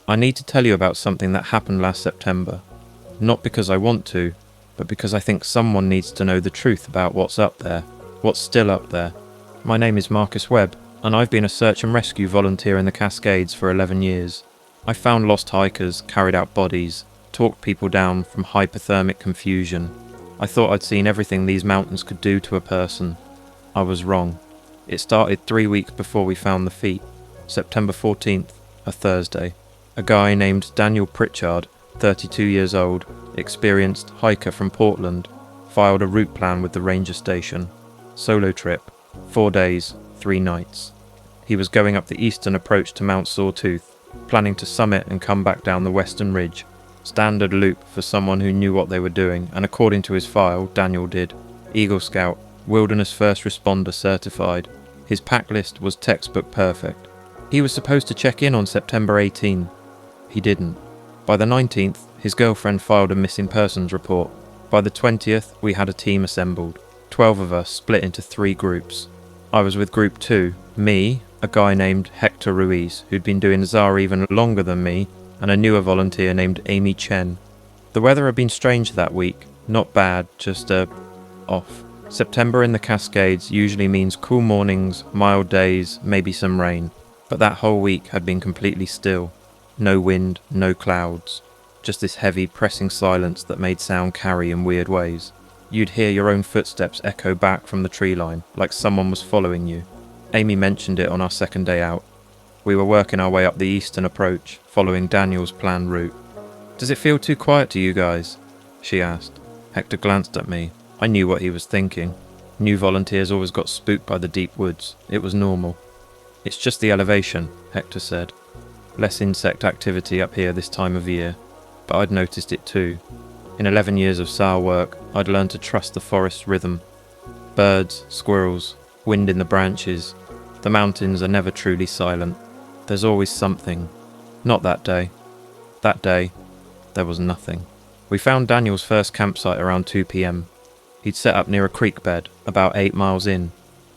I need to tell you about something that happened last September. Not because I want to, but because I think someone needs to know the truth about what's up there, what's still up there. My name is Marcus Webb, and I've been a search and rescue volunteer in the Cascades for 11 years. I found lost hikers, carried out bodies, talked people down from hypothermic confusion. I thought I'd seen everything these mountains could do to a person. I was wrong. It started 3 weeks before we found the feet, September 14th, a Thursday. A guy named Daniel Pritchard, 32 years old, experienced hiker from Portland, filed a route plan with the ranger station. Solo trip, 4 days, 3 nights. He was going up the eastern approach to Mount Sawtooth, planning to summit and come back down the western ridge. Standard loop for someone who knew what they were doing, and according to his file, Daniel did. Eagle Scout, Wilderness First Responder certified. His pack list was textbook perfect. He was supposed to check in on September 18. He didn't. By the 19th, his girlfriend filed a missing persons report. By the 20th, we had a team assembled. 12 of us split into 3 groups. I was with Group 2, me, a guy named Hector Ruiz, who'd been doing ZAR even longer than me, and a newer volunteer named Amy Chen. The weather had been strange that week. Not bad, just off. September in the Cascades usually means cool mornings, mild days, maybe some rain. But that whole week had been completely still. No wind, no clouds. Just this heavy, pressing silence that made sound carry in weird ways. You'd hear your own footsteps echo back from the tree line, like someone was following you. Amy mentioned it on our second day out. We were working our way up the eastern approach, following Daniel's planned route. "Does it feel too quiet to you guys?" she asked. Hector glanced at me. I knew what he was thinking. New volunteers always got spooked by the deep woods. It was normal. "It's just the elevation," Hector said. Less insect activity up here this time of year, but I'd noticed it too. In 11 years of SAR work, I'd learned to trust the forest's rhythm. Birds, squirrels, wind in the branches. The mountains are never truly silent. There's always something. Not that day. That day, there was nothing. We found Daniel's first campsite around 2 p.m. He'd set up near a creek bed, about 8 miles in.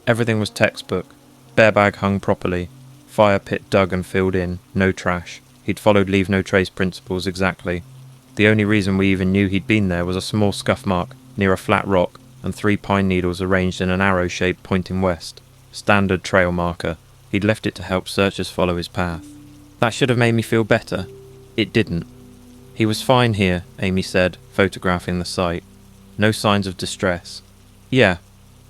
Everything was textbook. Bear bag hung properly. Fire pit dug and filled in. No trash. He'd followed leave no trace principles exactly. The only reason we even knew he'd been there was a small scuff mark near a flat rock and 3 pine needles arranged in an arrow shape pointing west. Standard trail marker. He'd left it to help searchers follow his path. That should have made me feel better. It didn't. He was fine here, Amy said, photographing the site. No signs of distress. Yeah.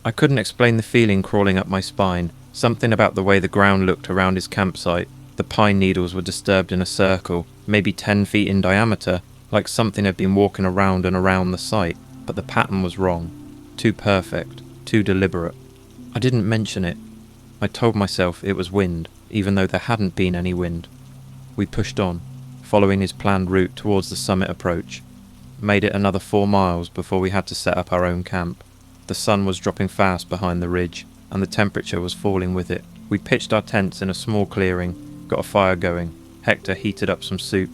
I couldn't explain the feeling crawling up my spine. Something about the way the ground looked around his campsite. The pine needles were disturbed in a circle, maybe 10 feet in diameter, like something had been walking around and around the site, but the pattern was wrong. Too perfect, too deliberate. I didn't mention it. I told myself it was wind, even though there hadn't been any wind. We pushed on, following his planned route towards the summit approach. Made it another 4 miles before we had to set up our own camp. The sun was dropping fast behind the ridge, and the temperature was falling with it. We pitched our tents in a small clearing, got a fire going. Hector heated up some soup.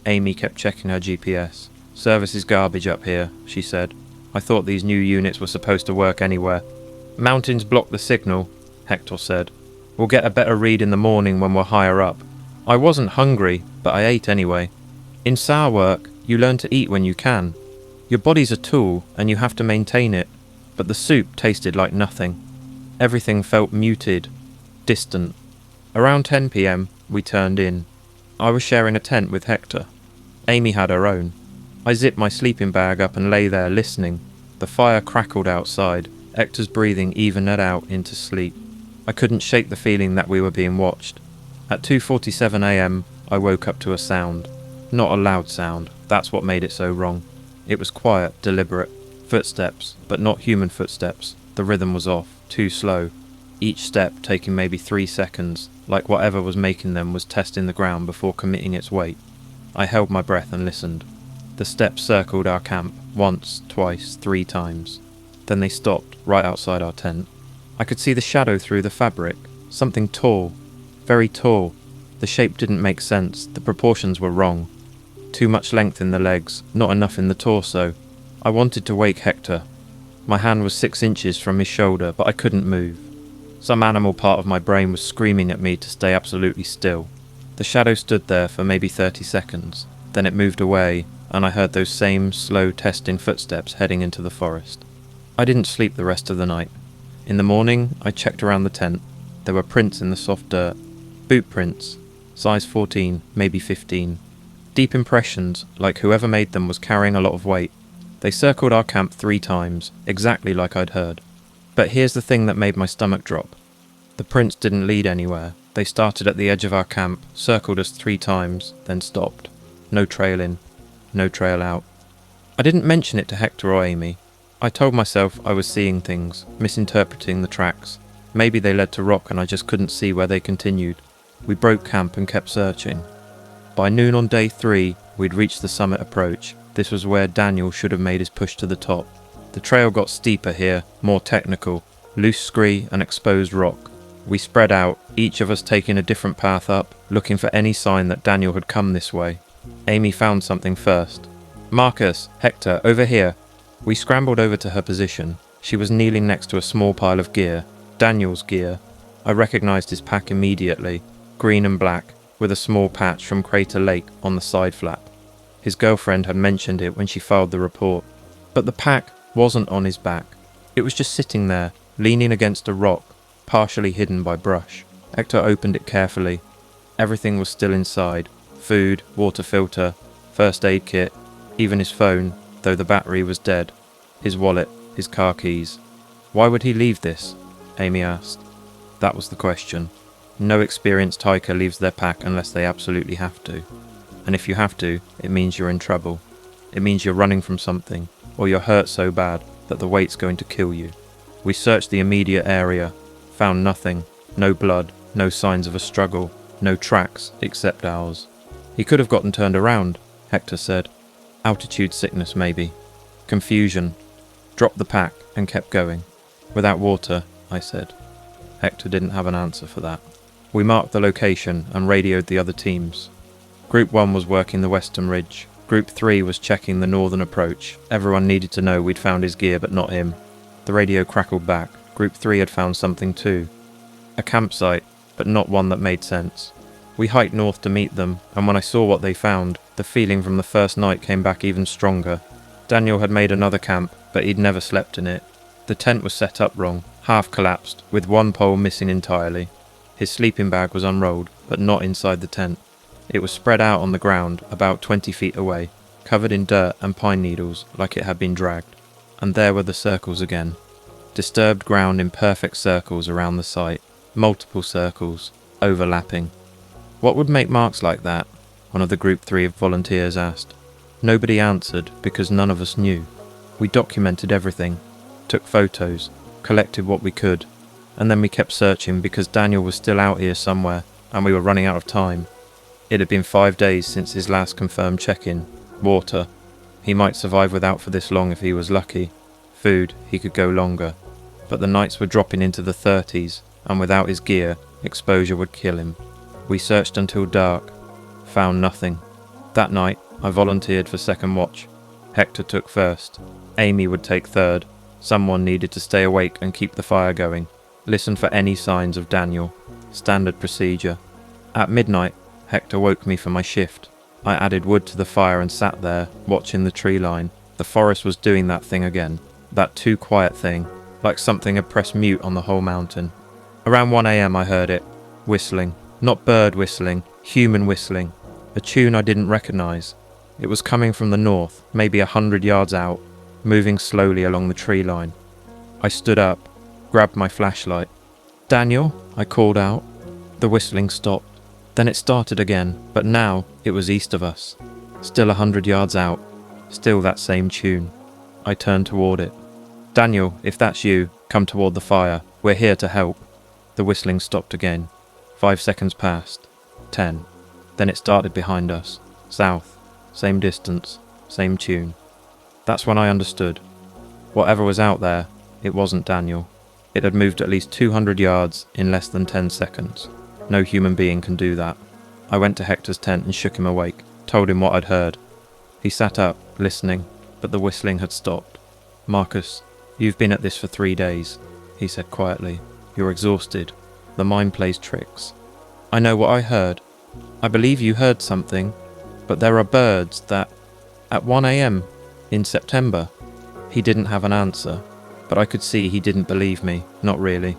Amy kept checking her GPS. "Service is garbage up here," she said. "I thought these new units were supposed to work anywhere." "Mountains block the signal," Hector said. "We'll get a better read in the morning when we're higher up." I wasn't hungry, but I ate anyway. In SAR work, you learn to eat when you can. Your body's a tool, and you have to maintain it. But the soup tasted like nothing. Everything felt muted, distant. Around 10 p.m, we turned in. I was sharing a tent with Hector. Amy had her own. I zipped my sleeping bag up and lay there listening. The fire crackled outside. Hector's breathing evened out into sleep. I couldn't shake the feeling that we were being watched. At 2:47 a.m, I woke up to a sound. Not a loud sound. That's what made it so wrong. It was quiet, deliberate. Footsteps, but not human footsteps. The rhythm was off, too slow. Each step taking maybe 3 seconds, like whatever was making them was testing the ground before committing its weight. I held my breath and listened. The steps circled our camp, once, twice, 3 times. Then they stopped, right outside our tent. I could see the shadow through the fabric. Something tall. Very tall. The shape didn't make sense. The proportions were wrong. Too much length in the legs, not enough in the torso. I wanted to wake Hector. My hand was 6 inches from his shoulder, but I couldn't move. Some animal part of my brain was screaming at me to stay absolutely still. The shadow stood there for maybe 30 seconds, then it moved away, and I heard those same slow testing footsteps heading into the forest. I didn't sleep the rest of the night. In the morning, I checked around the tent. There were prints in the soft dirt. Boot prints, size 14, maybe 15. Deep impressions, like whoever made them was carrying a lot of weight. They circled our camp 3 times, exactly like I'd heard. But here's the thing that made my stomach drop. The prints didn't lead anywhere. They started at the edge of our camp, circled us 3 times, then stopped. No trail in, no trail out. I didn't mention it to Hector or Amy. I told myself I was seeing things, misinterpreting the tracks. Maybe they led to rock and I just couldn't see where they continued. We broke camp and kept searching. By noon on day 3, we'd reached the summit approach. This was where Daniel should have made his push to the top. The trail got steeper here, more technical, loose scree and exposed rock. We spread out, each of us taking a different path up, looking for any sign that Daniel had come this way. Amy found something first. "Marcus, Hector, over here." We scrambled over to her position. She was kneeling next to a small pile of gear, Daniel's gear. I recognised his pack immediately, green and black, with a small patch from Crater Lake on the side flap. His girlfriend had mentioned it when she filed the report. But the pack wasn't on his back. It was just sitting there, leaning against a rock, partially hidden by brush. Hector opened it carefully. Everything was still inside. Food, water filter, first aid kit, even his phone, though the battery was dead. His wallet, his car keys. Why would he leave this? Amy asked. That was the question. No experienced hiker leaves their pack unless they absolutely have to. And if you have to, it means you're in trouble. It means you're running from something, or you're hurt so bad that the weight's going to kill you. We searched the immediate area, found nothing, no blood, no signs of a struggle, no tracks except ours. He could have gotten turned around, Hector said. Altitude sickness maybe. Confusion. Dropped the pack and kept going. Without water, I said. Hector didn't have an answer for that. We marked the location and radioed the other teams. Group 1 was working the western ridge. Group 3 was checking the northern approach. Everyone needed to know we'd found his gear but not him. The radio crackled back. Group 3 had found something too. A campsite, but not one that made sense. We hiked north to meet them, and when I saw what they found, the feeling from the first night came back even stronger. Daniel had made another camp, but he'd never slept in it. The tent was set up wrong, half collapsed, with one pole missing entirely. His sleeping bag was unrolled, but not inside the tent. It was spread out on the ground, about 20 feet away, covered in dirt and pine needles like it had been dragged. And there were the circles again. Disturbed ground in perfect circles around the site, multiple circles, overlapping. What would make marks like that? One of the Group 3 volunteers asked. Nobody answered because none of us knew. We documented everything, took photos, collected what we could, and then we kept searching because Daniel was still out here somewhere and we were running out of time. It had been 5 days since his last confirmed check-in. Water. He might survive without for this long if he was lucky. Food, he could go longer. But the nights were dropping into the 30s, and without his gear, exposure would kill him. We searched until dark, found nothing. That night, I volunteered for second watch. Hector took first. Amy would take third. Someone needed to stay awake and keep the fire going. Listen for any signs of Daniel. Standard procedure. At midnight, Hector woke me for my shift. I added wood to the fire and sat there, watching the tree line. The forest was doing that thing again. That too quiet thing, like something had pressed mute on the whole mountain. Around 1 a.m. I heard it, whistling. Not bird whistling, human whistling. A tune I didn't recognise. It was coming from the north, maybe 100 yards out, moving slowly along the tree line. I stood up, grabbed my flashlight. "Daniel," I called out. The whistling stopped. Then it started again, but now it was east of us. Still 100 yards out. Still that same tune. I turned toward it. "Daniel, if that's you, come toward the fire. We're here to help." The whistling stopped again. 5 seconds passed. 10. Then it started behind us. South. Same distance. Same tune. That's when I understood. Whatever was out there, it wasn't Daniel. It had moved at least 200 yards in less than 10 seconds. No human being can do that. I went to Hector's tent and shook him awake, told him what I'd heard. He sat up, listening, but the whistling had stopped. "Marcus, you've been at this for 3 days," he said quietly. "You're exhausted. The mind plays tricks." "I know what I heard." I believe you heard something, but there are birds that, at 1 a.m. in September. He didn't have an answer, but I could see he didn't believe me, not really.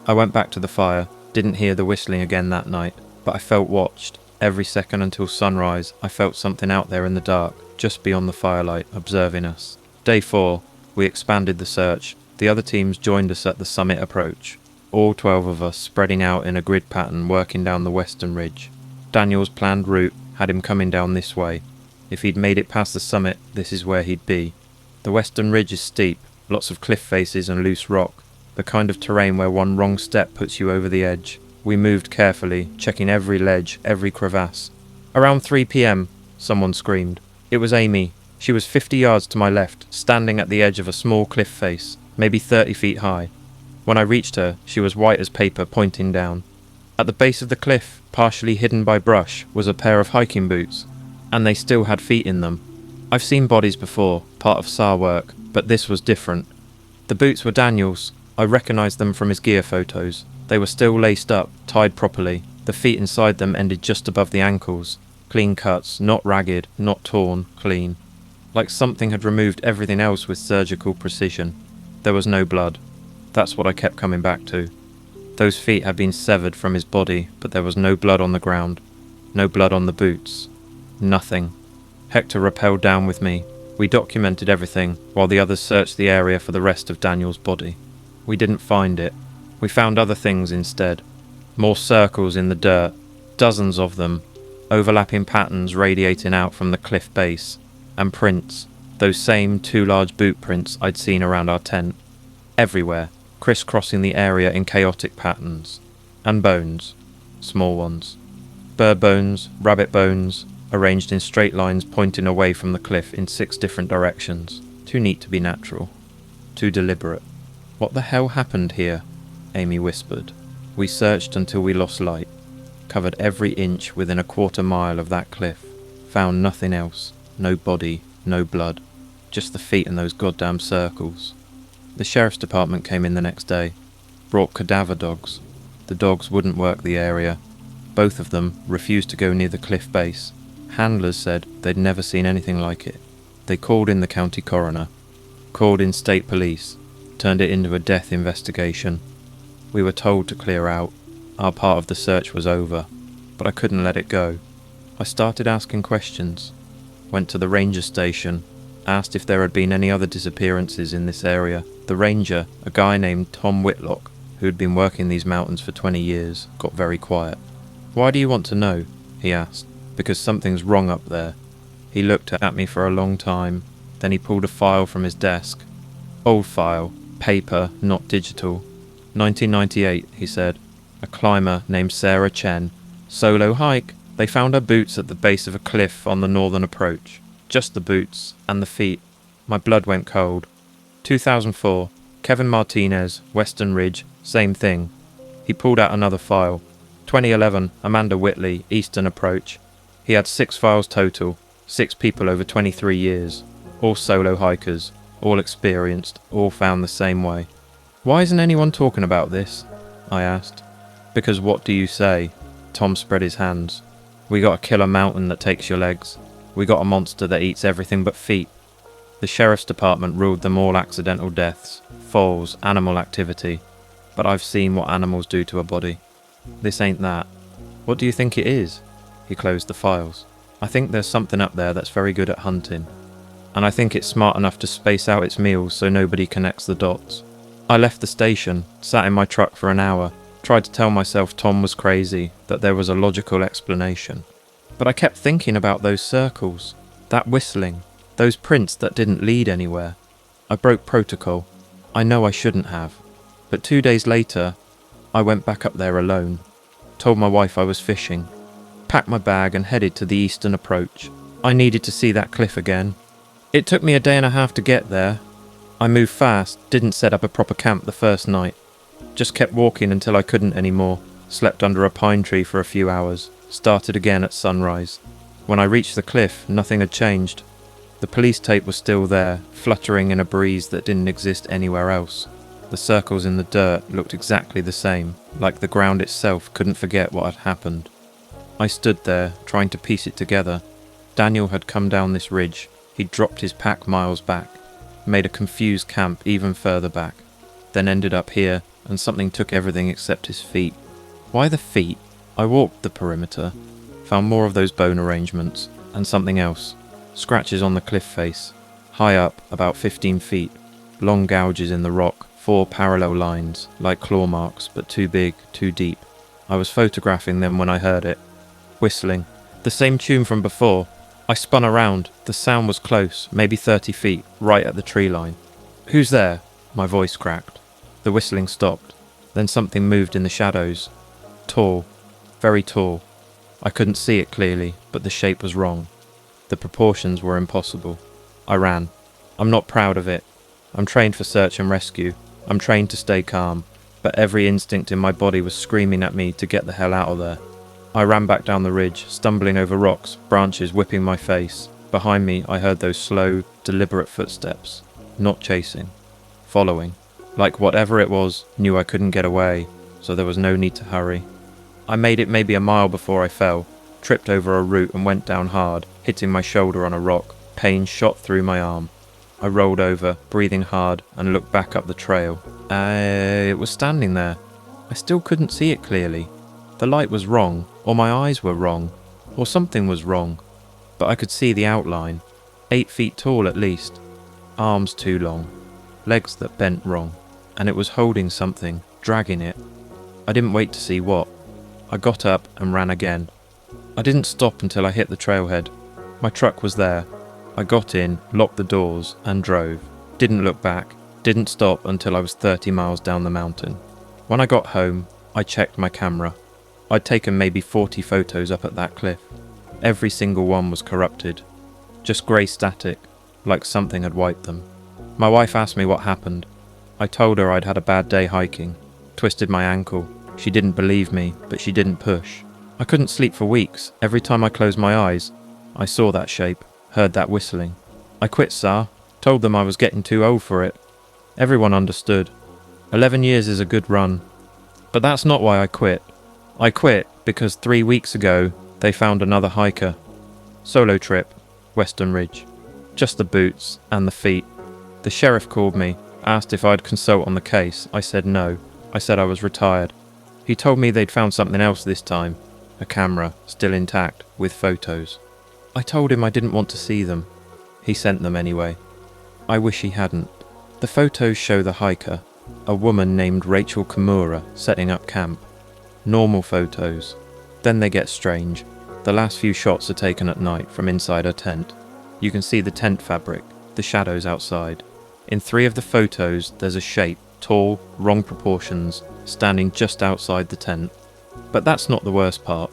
I went back to the fire, didn't hear the whistling again that night, but I felt watched. Every second until sunrise, I felt something out there in the dark, just beyond the firelight, observing us. Day 4, we expanded the search. The other teams joined us at the summit approach. All 12 of us spreading out in a grid pattern working down the western ridge. Daniel's planned route had him coming down this way. If he'd made it past the summit, this is where he'd be. The western ridge is steep, lots of cliff faces and loose rock, the kind of terrain where one wrong step puts you over the edge. We moved carefully, checking every ledge, every crevasse. Around 3 p.m, someone screamed. It was Amy. She was 50 yards to my left, standing at the edge of a small cliff face, maybe 30 feet high. When I reached her, she was white as paper, pointing down. At the base of the cliff, partially hidden by brush, was a pair of hiking boots, and they still had feet in them. I've seen bodies before, part of SAR work, but this was different. The boots were Daniel's. I recognised them from his gear photos. They were still laced up, tied properly. The feet inside them ended just above the ankles. Clean cuts, not ragged, not torn, clean. Like something had removed everything else with surgical precision. There was no blood. That's what I kept coming back to. Those feet had been severed from his body, but there was no blood on the ground. No blood on the boots. Nothing. Hector rappelled down with me. We documented everything, while the others searched the area for the rest of Daniel's body. We didn't find it. We found other things instead. More circles in the dirt, dozens of them, overlapping patterns radiating out from the cliff base, and prints, those same 2 large boot prints I'd seen around our tent. Everywhere, crisscrossing the area in chaotic patterns. And bones, small ones. Bird bones, rabbit bones, arranged in straight lines pointing away from the cliff in 6 different directions. Too neat to be natural. Too deliberate. What the hell happened here? Amy whispered. We searched until we lost light. Covered every inch within a quarter mile of that cliff. Found nothing else. No body, no blood. Just the feet in those goddamn circles. The sheriff's department came in the next day. Brought cadaver dogs. The dogs wouldn't work the area. Both of them refused to go near the cliff base. Handlers said they'd never seen anything like it. They called in the county coroner. Called in state police. Turned it into a death investigation. We were told to clear out. Our part of the search was over. But I couldn't let it go. I started asking questions. Went to the ranger station. Asked if there had been any other disappearances in this area. The ranger, a guy named Tom Whitlock, who had been working these mountains for 20 years, got very quiet. "Why do you want to know?" he asked. "Because something's wrong up there." He looked at me for a long time. Then he pulled a file from his desk. Old file. Paper, not digital. 1998, he said. A climber named Sarah Chen. Solo hike. They found her boots at the base of a cliff on the northern approach. Just the boots, and the feet. My blood went cold. 2004. Kevin Martinez, Western Ridge, same thing. He pulled out another file. 2011, Amanda Whitley, Eastern Approach. He had 6 files total. 6 people over 23 years. All solo hikers. All experienced, all found the same way. "Why isn't anyone talking about this?" I asked. "Because what do you say?" Tom spread his hands. "We got a killer mountain that takes your legs. We got a monster that eats everything but feet." The sheriff's department ruled them all accidental deaths, falls, animal activity. But I've seen what animals do to a body. This ain't that. "What do you think it is?" He closed the files. "I think there's something up there that's very good at hunting. And I think it's smart enough to space out its meals so nobody connects the dots." I left the station, sat in my truck for an hour, tried to tell myself Tom was crazy, that there was a logical explanation. But I kept thinking about those circles, that whistling, those prints that didn't lead anywhere. I broke protocol. I know I shouldn't have. But 2 days later, I went back up there alone. Told my wife I was fishing. Packed my bag and headed to the eastern approach. I needed to see that cliff again. It took me a day and a half to get there. I moved fast, didn't set up a proper camp the first night. Just kept walking until I couldn't anymore. Slept under a pine tree for a few hours. Started again at sunrise. When I reached the cliff, nothing had changed. The police tape was still there, fluttering in a breeze that didn't exist anywhere else. The circles in the dirt looked exactly the same, like the ground itself couldn't forget what had happened. I stood there, trying to piece it together. Daniel had come down this ridge. He'd dropped his pack miles back, made a confused camp even further back, then ended up here, and something took everything except his feet. Why the feet? I walked the perimeter, found more of those bone arrangements, and something else. Scratches on the cliff face, high up, about 15 feet, long gouges in the rock, 4 parallel lines, like claw marks, but too big, too deep. I was photographing them when I heard it. Whistling. The same tune from before. I spun around. The sound was close, maybe 30 feet, right at the tree line. "Who's there?" My voice cracked. The whistling stopped. Then something moved in the shadows. Tall. Very tall. I couldn't see it clearly, but the shape was wrong. The proportions were impossible. I ran. I'm not proud of it. I'm trained for search and rescue. I'm trained to stay calm, but every instinct in my body was screaming at me to get the hell out of there. I ran back down the ridge, stumbling over rocks, branches whipping my face. Behind me, I heard those slow, deliberate footsteps. Not chasing. Following. Like whatever it was, knew I couldn't get away, so there was no need to hurry. I made it maybe a mile before I fell, tripped over a root and went down hard, hitting my shoulder on a rock. Pain shot through my arm. I rolled over, breathing hard, and looked back up the trail. It was standing there. I still couldn't see it clearly. The light was wrong, or my eyes were wrong, or something was wrong. But I could see the outline. 8 feet tall at least. Arms too long. Legs that bent wrong. And it was holding something, dragging it. I didn't wait to see what. I got up and ran again. I didn't stop until I hit the trailhead. My truck was there. I got in, locked the doors, and drove. Didn't look back. Didn't stop until I was 30 miles down the mountain. When I got home, I checked my camera. I'd taken maybe 40 photos up at that cliff. Every single one was corrupted. Just grey static, like something had wiped them. My wife asked me what happened. I told her I'd had a bad day hiking. Twisted my ankle. She didn't believe me, but she didn't push. I couldn't sleep for weeks. Every time I closed my eyes, I saw that shape, heard that whistling. I quit SAR, told them I was getting too old for it. Everyone understood. 11 years is a good run. But that's not why I quit. I quit because 3 weeks ago, they found another hiker. Solo trip, Western Ridge. Just the boots and the feet. The sheriff called me, asked if I'd consult on the case. I said no. I said I was retired. He told me they'd found something else this time. A camera, still intact, with photos. I told him I didn't want to see them. He sent them anyway. I wish he hadn't. The photos show the hiker, a woman named Rachel Kimura, setting up camp. Normal photos. Then they get strange. The last few shots are taken at night from inside her tent. You can see the tent fabric, the shadows outside. In 3 of the photos, there's a shape, tall, wrong proportions, standing just outside the tent. But that's not the worst part.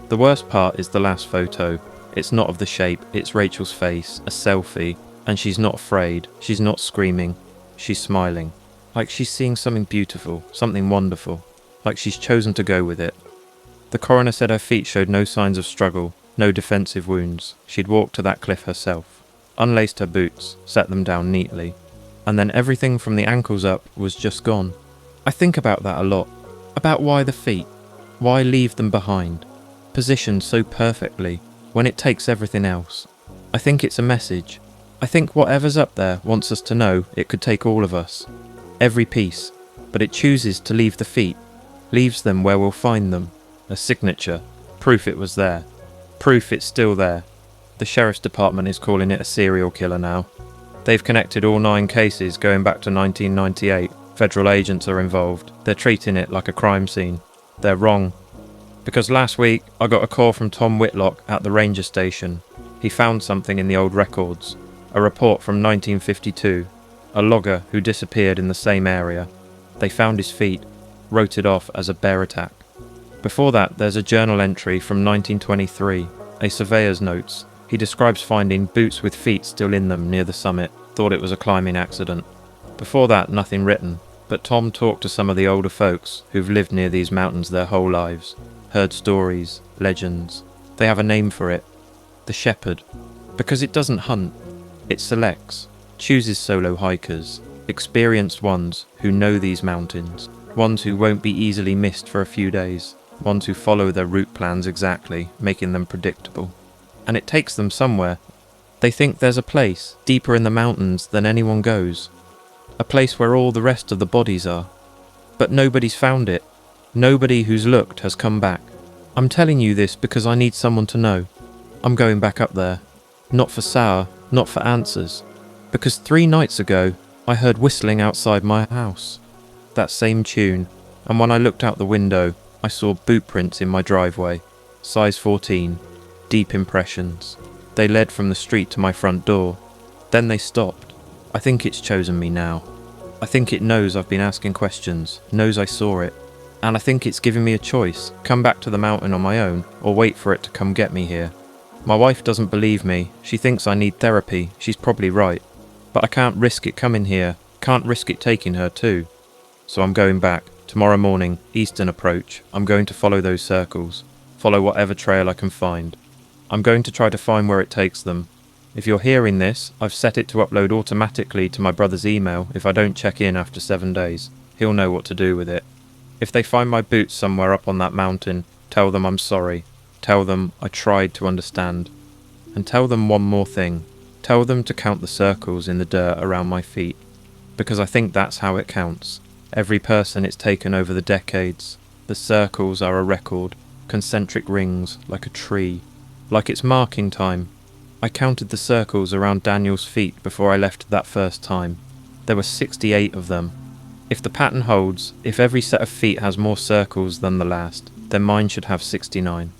The worst part is the last photo. It's not of the shape, it's Rachel's face, a selfie, and she's not afraid, she's not screaming, she's smiling. Like she's seeing something beautiful, something wonderful. Like she's chosen to go with it. The coroner said her feet showed no signs of struggle, no defensive wounds. She'd walked to that cliff herself, unlaced her boots, set them down neatly, and then everything from the ankles up was just gone. I think about that a lot. About why the feet? Why leave them behind? Positioned so perfectly, when it takes everything else. I think it's a message. I think whatever's up there wants us to know it could take all of us. Every piece. But it chooses to leave the feet. Leaves them where we'll find them. A signature. Proof it was there. Proof it's still there. The sheriff's department is calling it a serial killer now. They've connected all 9 cases going back to 1998. Federal agents are involved. They're treating it like a crime scene. They're wrong. Because last week, I got a call from Tom Whitlock at the ranger station. He found something in the old records. A report from 1952. A logger who disappeared in the same area. They found his feet. Wrote it off as a bear attack. Before that, there's a journal entry from 1923, a surveyor's notes. He describes finding boots with feet still in them near the summit. Thought it was a climbing accident. Before that, nothing written, but Tom talked to some of the older folks who've lived near these mountains their whole lives. Heard stories, legends. They have a name for it. The shepherd. Because it doesn't hunt. It selects. Chooses solo hikers. Experienced ones who know these mountains. Ones who won't be easily missed for a few days. ones who follow their route plans exactly, making them predictable. And it takes them somewhere. They think there's a place, deeper in the mountains than anyone goes. A place where all the rest of the bodies are. But nobody's found it. Nobody who's looked has come back. I'm telling you this because I need someone to know. I'm going back up there. Not for sour, not for answers. Because 3 nights ago, I heard whistling outside my house. That same tune. And when I looked out the window, I saw boot prints in my driveway. Size 14. Deep impressions. They led from the street to my front door. Then they stopped. I think it's chosen me now. I think it knows I've been asking questions, knows I saw it. And I think it's giving me a choice, come back to the mountain on my own, or wait for it to come get me here. My wife doesn't believe me, she thinks I need therapy, she's probably right. But I can't risk it coming here, can't risk it taking her too. So I'm going back, tomorrow morning, eastern approach. I'm going to follow those circles, follow whatever trail I can find. I'm going to try to find where it takes them. If you're hearing this, I've set it to upload automatically to my brother's email if I don't check in after 7 days. He'll know what to do with it. If they find my boots somewhere up on that mountain, tell them I'm sorry. Tell them I tried to understand. And tell them one more thing. Tell them to count the circles in the dirt around my feet. Because I think that's how it counts. Every person it's taken over the decades. The circles are a record. Concentric rings, like a tree. Like it's marking time. I counted the circles around Daniel's feet before I left that first time. There were 68 of them. If the pattern holds, if every set of feet has more circles than the last, then mine should have 69.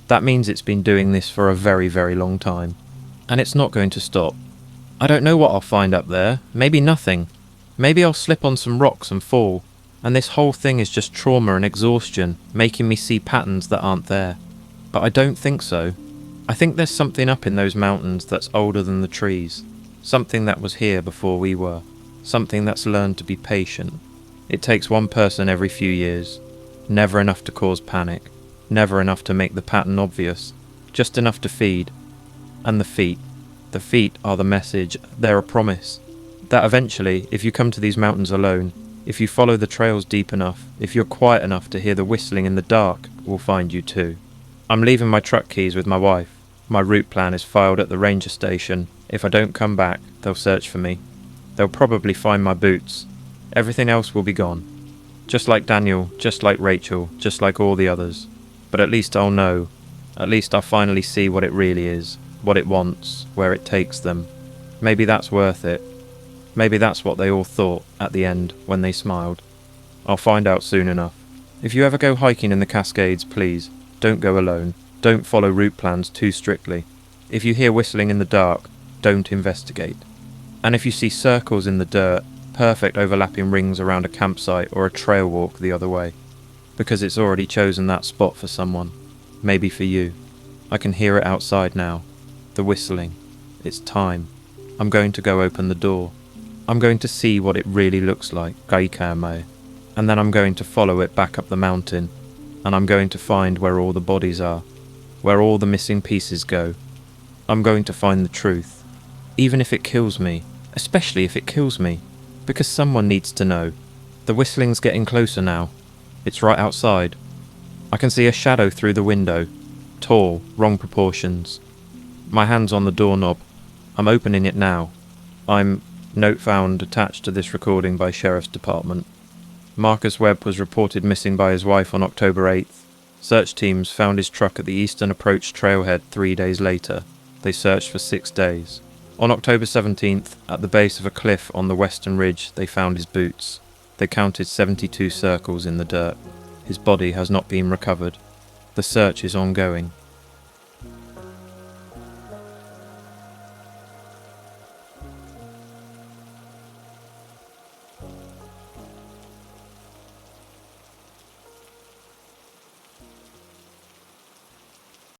That means it's been doing this for a very, very long time. And it's not going to stop. I don't know what I'll find up there. Maybe nothing. Maybe I'll slip on some rocks and fall. And this whole thing is just trauma and exhaustion, making me see patterns that aren't there. But I don't think so. I think there's something up in those mountains that's older than the trees. Something that was here before we were. Something that's learned to be patient. It takes one person every few years. Never enough to cause panic. Never enough to make the pattern obvious. Just enough to feed. And the feet. The feet are the message. They're a promise. That eventually, if you come to these mountains alone, if you follow the trails deep enough, if you're quiet enough to hear the whistling in the dark, we'll find you too. I'm leaving my truck keys with my wife. My route plan is filed at the ranger station. If I don't come back, they'll search for me. They'll probably find my boots. Everything else will be gone. Just like Daniel, just like Rachel, just like all the others. But at least I'll know. At least I'll finally see what it really is, what it wants, where it takes them. Maybe that's worth it. Maybe that's what they all thought at the end when they smiled. I'll find out soon enough. If you ever go hiking in the Cascades, please, don't go alone. Don't follow route plans too strictly. If you hear whistling in the dark, don't investigate. And if you see circles in the dirt, perfect overlapping rings around a campsite or a trail walk the other way. Because it's already chosen that spot for someone. Maybe for you. I can hear it outside now. The whistling. It's time. I'm going to go open the door. I'm going to see what it really looks like, Kaikame. And then I'm going to follow it back up the mountain. And I'm going to find where all the bodies are. Where all the missing pieces go. I'm going to find the truth. Even if it kills me. Especially if it kills me. Because someone needs to know. The whistling's getting closer now. It's right outside. I can see a shadow through the window. Tall, wrong proportions. My hand's on the doorknob. I'm opening it now. Note found attached to this recording by Sheriff's Department. Marcus Webb was reported missing by his wife on October 8th. Search teams found his truck at the Eastern Approach trailhead 3 days later. They searched for 6 days. On October 17th, at the base of a cliff on the western ridge, they found his boots. They counted 72 circles in the dirt. His body has not been recovered. The search is ongoing.